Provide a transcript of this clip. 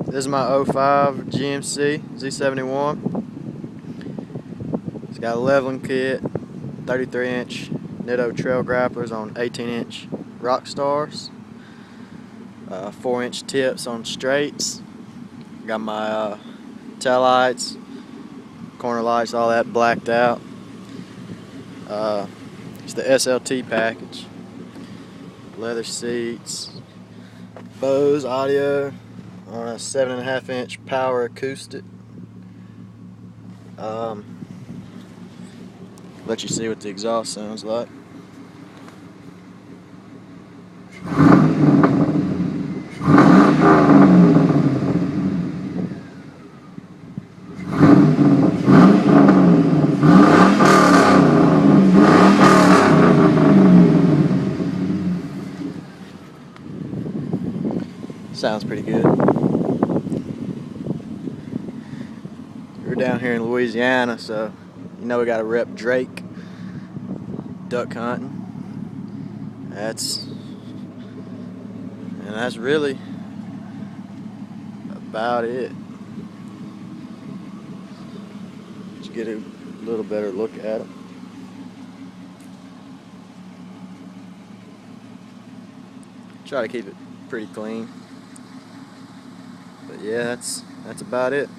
This is my '05 GMC Z71. It's got a leveling kit, 33-inch Nitto trail grapplers on 18-inch Rockstars, 4-inch tips on straights. Got my tail lights, corner lights, all that blacked out. It's the SLT package. Leather seats, Bose audio on a 7.5-inch power acoustic. Let you see what the exhaust sounds like. Sounds pretty good. We're down here in Louisiana, so you know we gotta rep Drake duck hunting. That's really about it. Let's get a little better look at it. Try to keep it pretty clean. But yeah, that's about it.